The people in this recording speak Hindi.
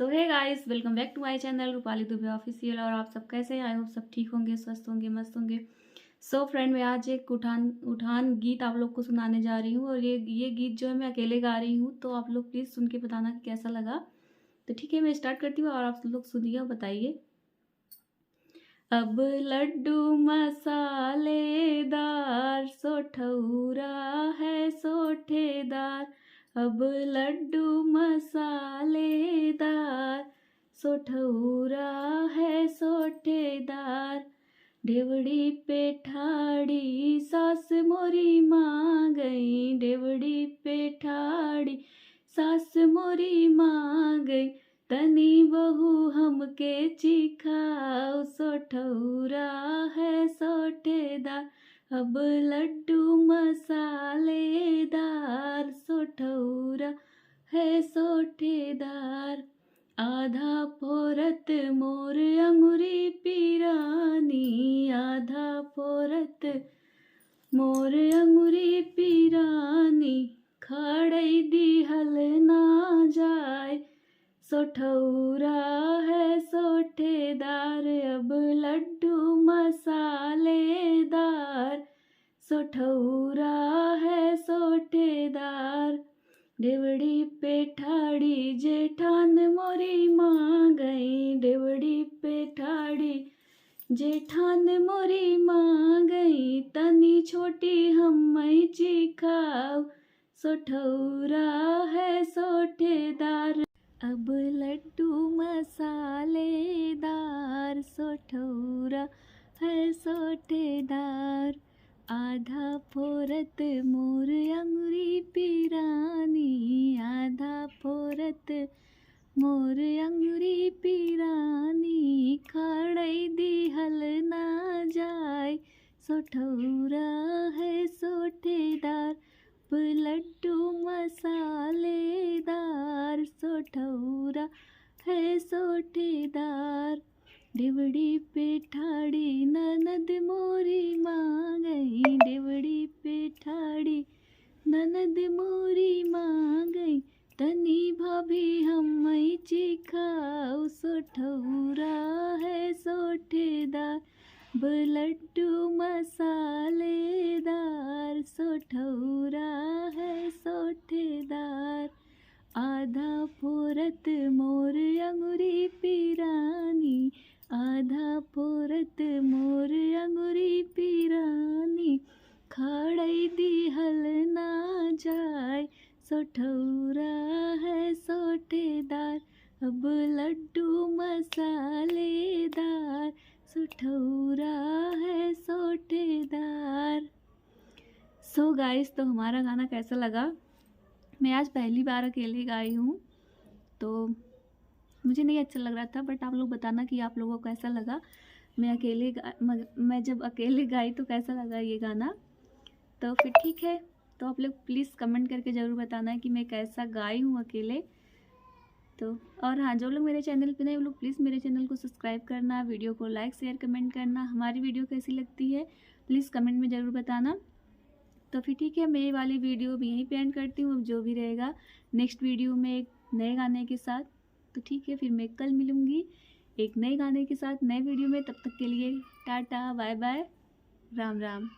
So hey guys, welcome back to my channel Rupali Dubey official. और आप सब कैसे हैं? आई होप सब ठीक होंगे, स्वस्थ होंगे, मस्त होंगे। सो फ्रेंड, मैं आज एक उठान गीत आप लोग को सुनाने जा रही हूँ। और ये गीत जो है मैं अकेले गा रही हूँ, तो आप लोग प्लीज़ सुन के बताना कि कैसा लगा। तो ठीक है, मैं स्टार्ट करती हूँ और आप लोग सुनिए और बताइए। अब लड्डू मसालेदार, सोठौरा है सोठेदार। अब लड्डू मसालेदार, सोठौरा है सोठेदार। ढेवड़ी पे ठाड़ी सास मोरी माँ गई, ढेवड़ी पे ठाड़ी सास मोरी माँ गई। तनी बहू हमके चिखाओ, सोठौरा है सोठेदार। अब लड्डू मसालेदार, सोठौरा है सोठेदार। आधा फोरत मोर अंगुरी पीरानी, आधा फोरत मोर अंगुरी पीरानी। खाड़ई दिहल ना जाए, सोठौरा है सोठेदार। अब लड्डू मसालेदार, सोठौरा है सोठेदार। ढेवड़ी पे ठाड़ी जेठान मोरी माँ गई, ढेवड़ी पे ठाड़ी जेठान मोरी माँ गई। तनी छोटी हमई चिखाओ, सोठौरा है सोठेदार। अब लड्डू मसालेदार, सोठौरा है सोठेदार। आधा फोरत मोर अंगुरी पीरानी, आधा फोरत मोर अंगुरी पीरानी। खाड़ई दिहल ना जाए, सोठौरा है सोठेदार। लड्डू मसालेदार, सोठौरा है सोठेदार। ढेवड़ी पे ठाड़ी ननद मोरी माँ गई, ढेवड़ी पे ठाड़ी ननद मोरी माँ गई। तनी भाभी हमई चिखाओ, सोठौरा है सोठेदार। लड्डू मसालेदार, सोठौरा है सोठेदार। आधा फोरत मोर अंगुरी पीरानी, आधा फोरत मोर अंगुरी पीरानी। खाड़ई दिहल ना जाए, सोठौरा है सोठेदार। अब लड्डू मसालेदार, सोठौरा है सोठेदार। सो गाइस, तो हमारा गाना कैसा लगा? मैं आज पहली बार अकेले गाई हूँ, तो मुझे नहीं अच्छा लग रहा था, बट आप लोग बताना कि आप लोगों को कैसा लगा। मैं जब अकेले गाई तो कैसा लगा ये गाना। तो फिर ठीक है, तो आप लोग प्लीज़ कमेंट करके ज़रूर बताना कि मैं कैसा गाई हूँ अकेले। तो और हाँ, जो लोग मेरे चैनल पे नए वो लोग प्लीज़ मेरे चैनल को सब्सक्राइब करना, वीडियो को लाइक शेयर कमेंट करना। हमारी वीडियो कैसी लगती है प्लीज़ कमेंट में ज़रूर बताना। तो फिर ठीक है, मैं ये वाली वीडियो भी यहीं पे एंड करती हूँ। अब जो भी रहेगा नेक्स्ट वीडियो में एक नए गाने के साथ। तो ठीक है, फिर मैं कल मिलूँगी एक नए गाने के साथ नए वीडियो में। तब तक के लिए tata bye bye, Ram Ram.